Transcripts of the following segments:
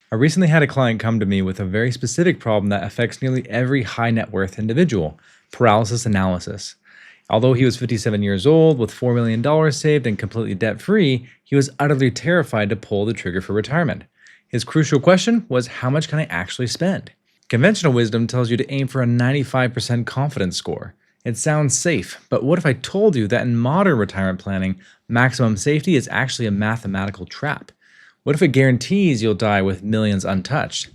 I recently had a client come to me with a very specific problem that affects nearly every high net worth individual: paralysis analysis. Although he was 57 years old with $4 million saved and completely debt free, he was utterly terrified to pull the trigger for retirement. His crucial question was, how much can I actually spend? Conventional wisdom tells you to aim for a 95% confidence score. It sounds safe, but what if I told you that in modern retirement planning, maximum safety is actually a mathematical trap? What if it guarantees you'll die with millions untouched?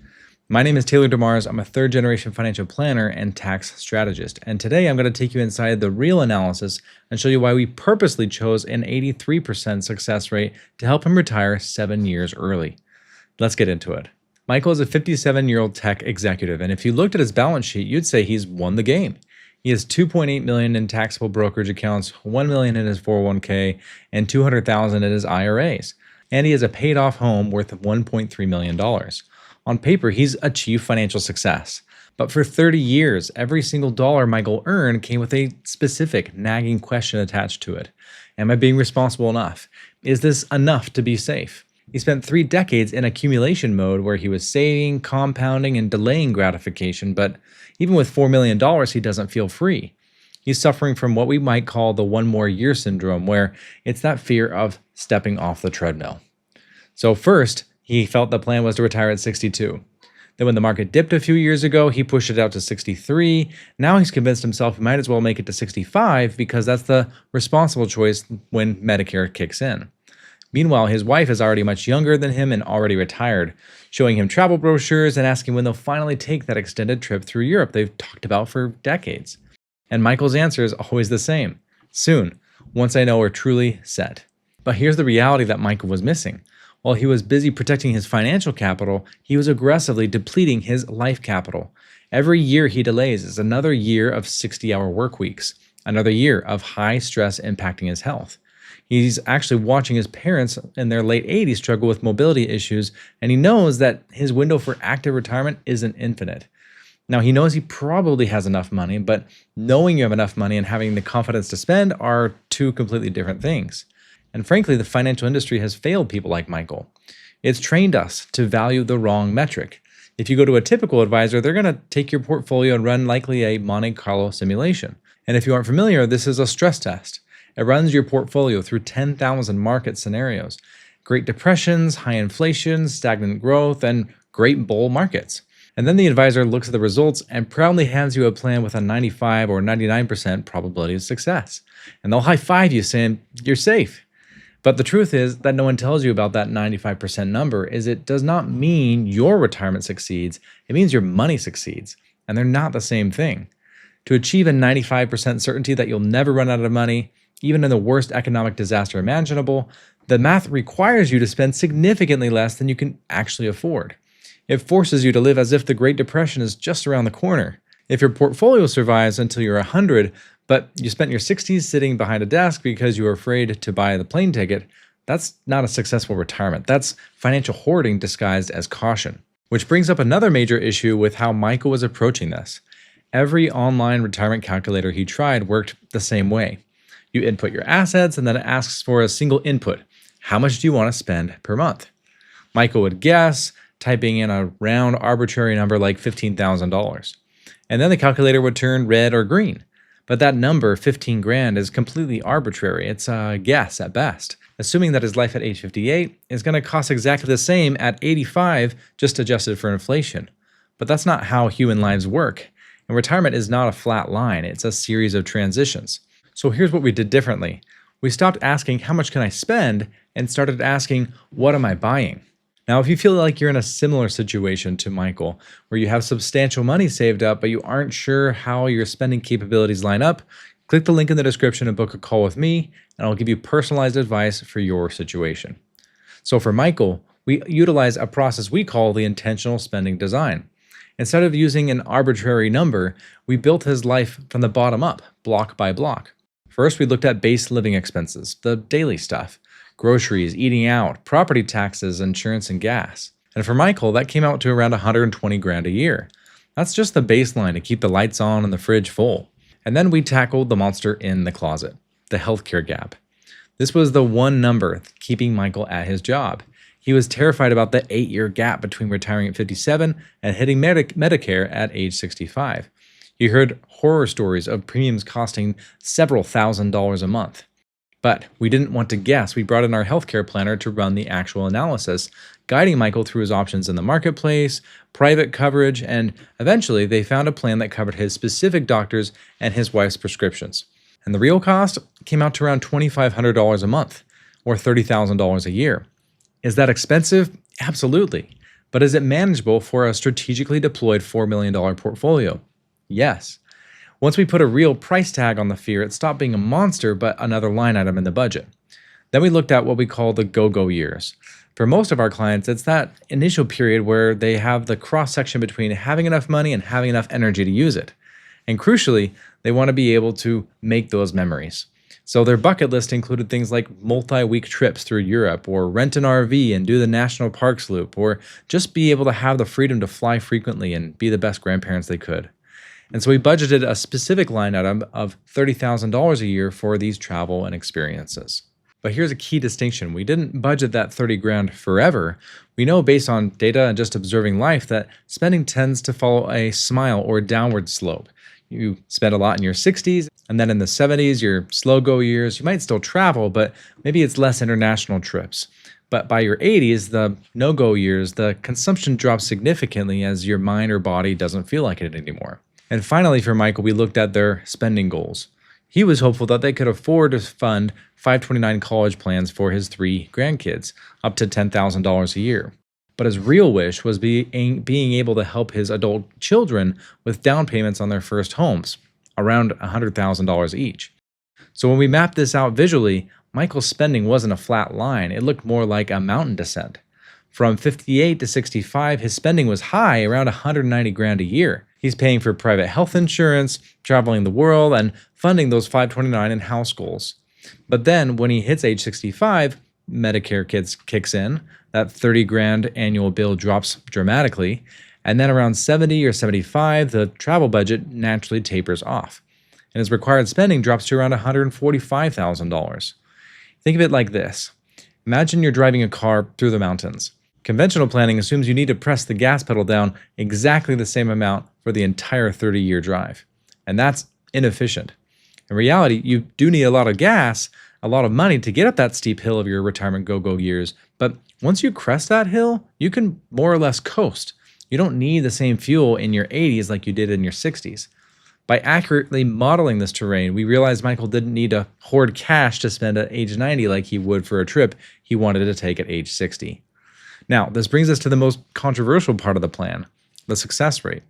My name is Taylor DeMars. I'm a third generation financial planner and tax strategist. And today I'm going to take you inside the real analysis and show you why we purposely chose an 83% success rate to help him retire 7 years early. Let's get into it. Michael is a 57-year-old tech executive, and if you looked at his balance sheet, you'd say he's won the game. He has $2.8 million in taxable brokerage accounts, $1 million in his 401k, and $200,000 in his IRAs. And he has a paid-off home worth $1.3 million. On paper, he's achieved financial success. But for 30 years, every single dollar Michael earned came with a specific, nagging question attached to it. Am I being responsible enough? Is this enough to be safe? He spent 3 decades in accumulation mode where he was saving, compounding, and delaying gratification, but even with $4 million, he doesn't feel free. He's suffering from what we might call the one more year syndrome, where it's that fear of stepping off the treadmill. So first, he felt the plan was to retire at 62. Then when the market dipped a few years ago, he pushed it out to 63. Now he's convinced himself he might as well make it to 65 because that's the responsible choice when Medicare kicks in. Meanwhile, his wife is already much younger than him and already retired, showing him travel brochures and asking when they'll finally take that extended trip through Europe they've talked about for decades. And Michael's answer is always the same: soon, once I know we're truly set. But here's the reality that Michael was missing. While he was busy protecting his financial capital, he was aggressively depleting his life capital. Every year he delays is another year of 60-hour work weeks, another year of high stress impacting his health. He's actually watching his parents in their late 80s struggle with mobility issues, and he knows that his window for active retirement isn't infinite. Now, he knows he probably has enough money, but knowing you have enough money and having the confidence to spend are two completely different things. And frankly, the financial industry has failed people like Michael. It's trained us to value the wrong metric. If you go to a typical advisor, they're going to take your portfolio and run likely a Monte Carlo simulation. And if you aren't familiar, this is a stress test. It runs your portfolio through 10,000 market scenarios: Great Depressions, high inflation, stagnant growth, and great bull markets. And then the advisor looks at the results and proudly hands you a plan with a 95 or 99% probability of success. And they'll high five you saying, "You're safe." But the truth is that no one tells you about that 95% number is it does not mean your retirement succeeds, it means your money succeeds. And they're not the same thing. To achieve a 95% certainty that you'll never run out of money, even in the worst economic disaster imaginable, the math requires you to spend significantly less than you can actually afford. It forces you to live as if the Great Depression is just around the corner. If your portfolio survives until you're 100, but you spent your 60s sitting behind a desk because you were afraid to buy the plane ticket, that's not a successful retirement. That's financial hoarding disguised as caution. Which brings up another major issue with how Michael was approaching this. Every online retirement calculator he tried worked the same way. You input your assets and then it asks for a single input. How much do you want to spend per month? Michael would guess, typing in a round arbitrary number like $15,000. And then the calculator would turn red or green. But that number, 15 grand, is completely arbitrary. It's a guess at best, assuming that his life at age 58 is going to cost exactly the same at 85, just adjusted for inflation. But that's not how human lives work. And retirement is not a flat line. It's a series of transitions. So here's what we did differently. We stopped asking, how much can I spend, and started asking, what am I buying? Now, if you feel like you're in a similar situation to Michael, where you have substantial money saved up, but you aren't sure how your spending capabilities line up, click the link in the description and book a call with me, and I'll give you personalized advice for your situation. So for Michael, we utilize a process we call the intentional spending design. Instead of using an arbitrary number, we built his life from the bottom up, block by block. First, we looked at base living expenses, the daily stuff: groceries, eating out, property taxes, insurance, and gas. And for Michael, that came out to around 120 grand a year. That's just the baseline to keep the lights on and the fridge full. And then we tackled the monster in the closet, the healthcare gap. This was the one number keeping Michael at his job. He was terrified about the 8-year gap between retiring at 57 and hitting Medicare at age 65. He heard horror stories of premiums costing several $1,000s a month. But we didn't want to guess. We brought in our healthcare planner to run the actual analysis, guiding Michael through his options in the marketplace, private coverage, and eventually they found a plan that covered his specific doctors and his wife's prescriptions. And the real cost came out to around $2,500 a month, or $30,000 a year. Is that expensive? Absolutely. But is it manageable for a strategically deployed $4 million portfolio? Yes. Once we put a real price tag on the fear, it stopped being a monster, but another line item in the budget. Then we looked at what we call the go-go years. For most of our clients, it's that initial period where they have the cross-section between having enough money and having enough energy to use it. And crucially, they want to be able to make those memories. So their bucket list included things like multi-week trips through Europe, or rent an RV and do the national parks loop, or just be able to have the freedom to fly frequently and be the best grandparents they could. And so we budgeted a specific line item of $30,000 a year for these travel and experiences. But here's a key distinction. We didn't budget that 30 grand forever. We know based on data and just observing life that spending tends to follow a smile or downward slope. You spend a lot in your 60s, and then in the 70s, your slow-go years, you might still travel, but maybe it's less international trips. But by your 80s, the no-go years, the consumption drops significantly as your mind or body doesn't feel like it anymore. And finally, for Michael, we looked at their spending goals. He was hopeful that they could afford to fund 529 college plans for his 3 grandkids, up to $10,000 a year. But his real wish was being able to help his adult children with down payments on their first homes, around $100,000 each. So when we mapped this out visually, Michael's spending wasn't a flat line. It looked more like a mountain descent. From 58 to 65, his spending was high, around 190 grand a year. He's paying for private health insurance, traveling the world, and funding those 529 and house goals. But then when he hits age 65, Medicare kicks in, that 30 grand annual bill drops dramatically, and then around 70 or 75, the travel budget naturally tapers off, and his required spending drops to around $145,000. Think of it like this. Imagine you're driving a car through the mountains. Conventional planning assumes you need to press the gas pedal down exactly the same amount for the entire 30-year drive, and that's inefficient. In reality, you do need a lot of gas, a lot of money to get up that steep hill of your retirement go-go years, but once you crest that hill, you can more or less coast. You don't need the same fuel in your 80s like you did in your 60s. By accurately modeling this terrain, we realized Michael didn't need to hoard cash to spend at age 90 like he would for a trip he wanted to take at age 60. Now, this brings us to the most controversial part of the plan, the success rate.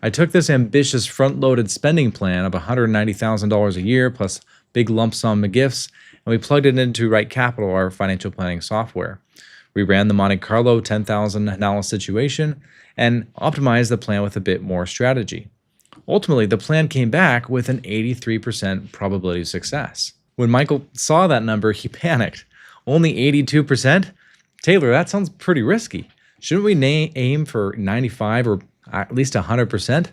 I took this ambitious front-loaded spending plan of $190,000 a year plus big lump sum gifts, and we plugged it into Right Capital, our financial planning software. We ran the Monte Carlo 10,000 analysis situation and optimized the plan with a bit more strategy. Ultimately, the plan came back with an 83% probability of success. When Michael saw that number, he panicked. Only 82%? Taylor, that sounds pretty risky. Shouldn't we aim for 95 or at least 100%?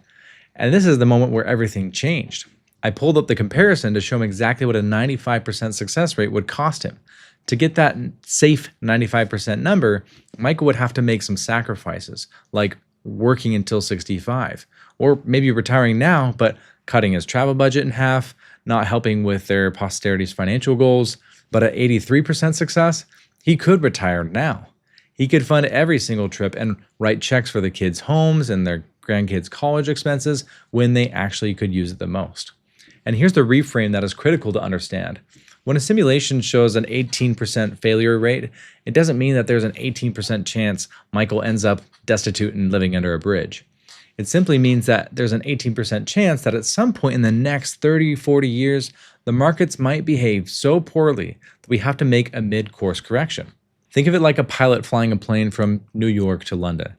And this is the moment where everything changed. I pulled up the comparison to show him exactly what a 95% success rate would cost him. To get that safe 95% number, Michael would have to make some sacrifices, like working until 65, or maybe retiring now, but cutting his travel budget in half, not helping with their posterity's financial goals. But at 83% success, he could retire now. He could fund every single trip and write checks for the kids' homes and their grandkids' college expenses when they actually could use it the most. And here's the reframe that is critical to understand. When a simulation shows an 18% failure rate, it doesn't mean that there's an 18% chance Michael ends up destitute and living under a bridge. It simply means that there's an 18% chance that at some point in the next 30, 40 years, the markets might behave so poorly that we have to make a mid-course correction. Think of it like a pilot flying a plane from New York to London.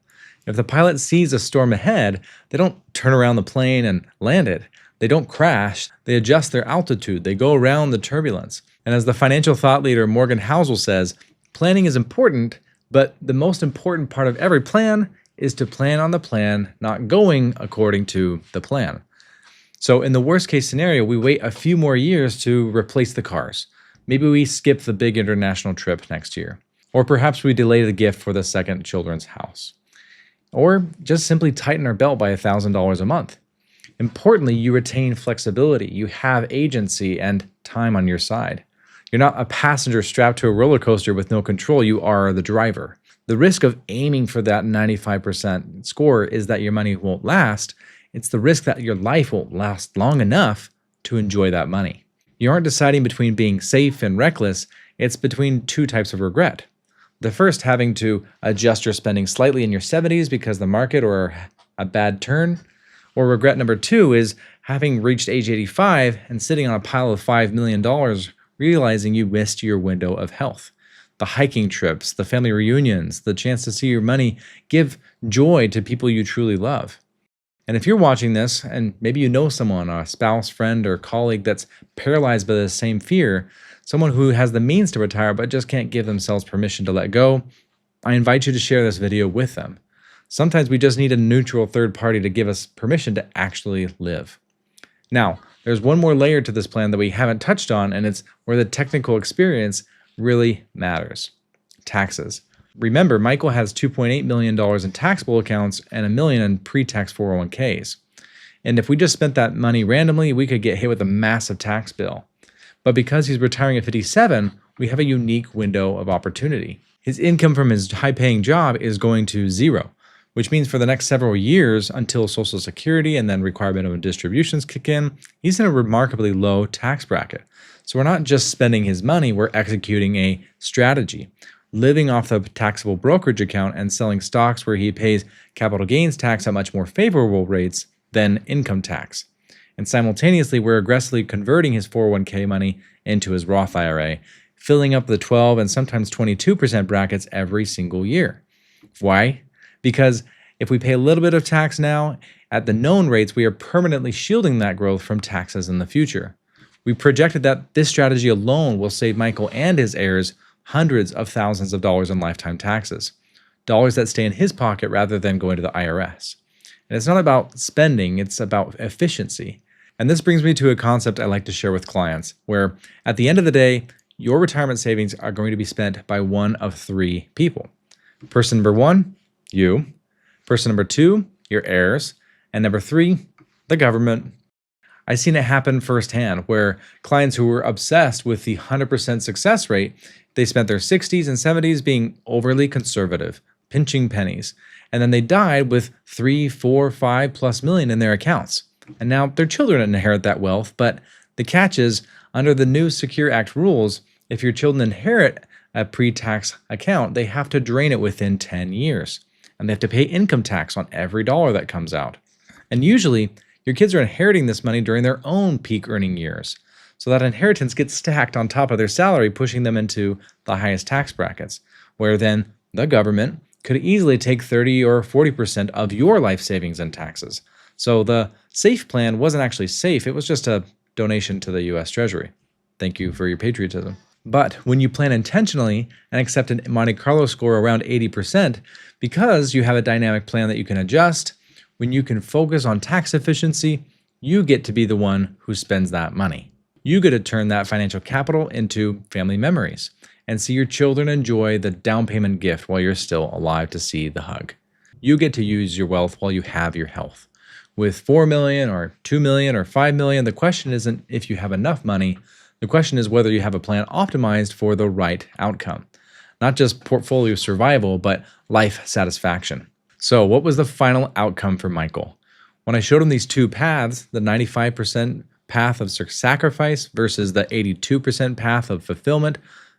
If the pilot sees a storm ahead, they don't turn around the plane and land it. They don't crash, they adjust their altitude, they go around the turbulence. And as the financial thought leader Morgan Housel says, planning is important, but the most important part of every plan is to plan on the plan, not going according to the plan. So in the worst case scenario, we wait a few more years to replace the cars. Maybe we skip the big international trip next year. Or perhaps we delay the gift for the second children's house. Or just simply tighten our belt by $1,000 a month. Importantly, you retain flexibility, you have agency and time on your side. You're not a passenger strapped to a roller coaster with no control, you are the driver. The risk of aiming for that 95% score is that your money won't last. It's the risk that your life won't last long enough to enjoy that money. You aren't deciding between being safe and reckless, it's between two types of regret. The first, having to adjust your spending slightly in your 70s because the market or a bad turn. Or regret number two is having reached age 85 and sitting on a pile of $5 million, realizing you missed your window of health. The hiking trips, the family reunions, the chance to see your money give joy to people you truly love. And if you're watching this, and maybe you know someone, a spouse, friend, or colleague that's paralyzed by the same fear, someone who has the means to retire but just can't give themselves permission to let go, I invite you to share this video with them. Sometimes we just need a neutral third party to give us permission to actually live. Now, there's one more layer to this plan that we haven't touched on, and it's where the technical experience really matters. Taxes. Remember, Michael has $2.8 million in taxable accounts and $1 million in pre-tax 401ks. And if we just spent that money randomly, we could get hit with a massive tax bill. But because he's retiring at 57, we have a unique window of opportunity. His income from his high-paying job is going to zero, which means for the next several years until Social Security and then requirement of distributions kick in, he's in a remarkably low tax bracket. So we're not just spending his money, we're executing a strategy, living off the taxable brokerage account and selling stocks where he pays capital gains tax at much more favorable rates than income tax. And simultaneously, we're aggressively converting his 401k money into his Roth IRA, filling up the 12 and sometimes 22% brackets every single year. Why? Because if we pay a little bit of tax now, at the known rates, we are permanently shielding that growth from taxes in the future. We projected that this strategy alone will save Michael and his heirs hundreds of thousands of dollars in lifetime taxes, dollars that stay in his pocket rather than going to the IRS. And it's not about spending, it's about efficiency. And this brings me to a concept I like to share with clients, where at the end of the day, your retirement savings are going to be spent by one of three people. Person number one, you. Person number two, your heirs. And number three, the government. I've seen it happen firsthand where clients who were obsessed with the 100% success rate, they spent their 60s and 70s being overly conservative, pinching pennies. And then they died with 3, 4, 5+ million in their accounts. And now their children inherit that wealth. But the catch is, under the new Secure Act rules, if your children inherit a pre-tax account, they have to drain it within 10 years. And they have to pay income tax on every dollar that comes out. And usually, your kids are inheriting this money during their own peak earning years. So that inheritance gets stacked on top of their salary, pushing them into the highest tax brackets, where then the government could easily take 30 or 40% of your life savings and taxes. So the SAFE plan wasn't actually safe, it was just a donation to the US Treasury. Thank you for your patriotism. But when you plan intentionally and accept a Monte Carlo score around 80%, because you have a dynamic plan that you can adjust, when you can focus on tax efficiency, you get to be the one who spends that money. You get to turn that financial capital into family memories and see your children enjoy the down payment gift while you're still alive to see the hug. You get to use your wealth while you have your health. With 4 million or 2 million or 5 million, the question isn't if you have enough money. The question is whether you have a plan optimized for the right outcome. Not just portfolio survival, but life satisfaction. So what was the final outcome for Michael? When I showed him these two paths, the 95% path of sacrifice versus the 82% path of fulfillment,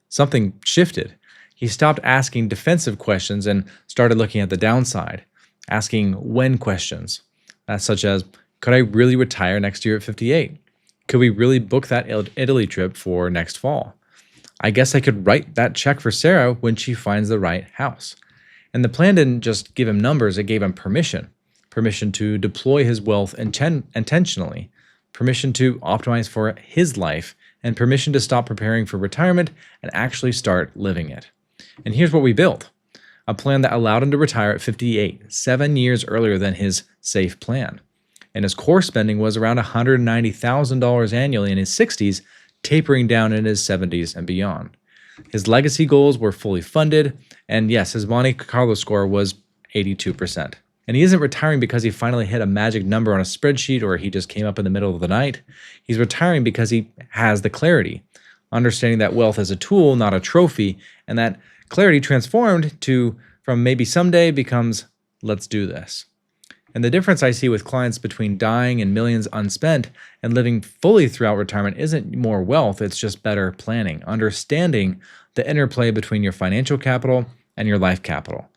something shifted. He stopped asking defensive questions and started looking at the downside, asking when questions, such as, could I really retire next year at 58? Could we really book that Italy trip for next fall? I guess I could write that check for Sarah when she finds the right house. And the plan didn't just give him numbers, it gave him permission. Permission to deploy his wealth intentionally, permission to optimize for his life, and permission to stop preparing for retirement and actually start living it. And here's what we built. A plan that allowed him to retire at 58, 7 years earlier than his SAFE plan. And his core spending was around $190,000 annually in his 60s, tapering down in his 70s and beyond. His legacy goals were fully funded, and yes, his Monte Carlo score was 82%. And he isn't retiring because he finally hit a magic number on a spreadsheet or he just came up in the middle of the night. He's retiring because he has the clarity, understanding that wealth is a tool, not a trophy, and that clarity transformed from maybe someday becomes let's do this. And the difference I see with clients between dying and millions unspent and living fully throughout retirement isn't more wealth, it's just better planning, understanding the interplay between your financial capital and your life capital.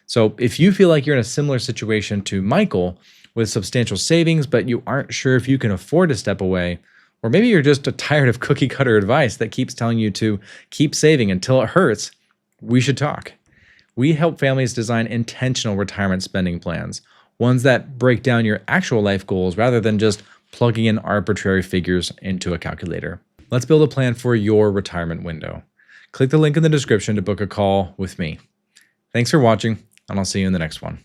So if you feel like you're in a similar situation to Michael with substantial savings, but you aren't sure if you can afford to step away, or maybe you're just tired of cookie cutter advice that keeps telling you to keep saving until it hurts, we should talk. We help families design intentional retirement spending plans, ones that break down your actual life goals rather than just plugging in arbitrary figures into a calculator. Let's build a plan for your retirement window. Click the link in the description to book a call with me. Thanks for watching, and I'll see you in the next one.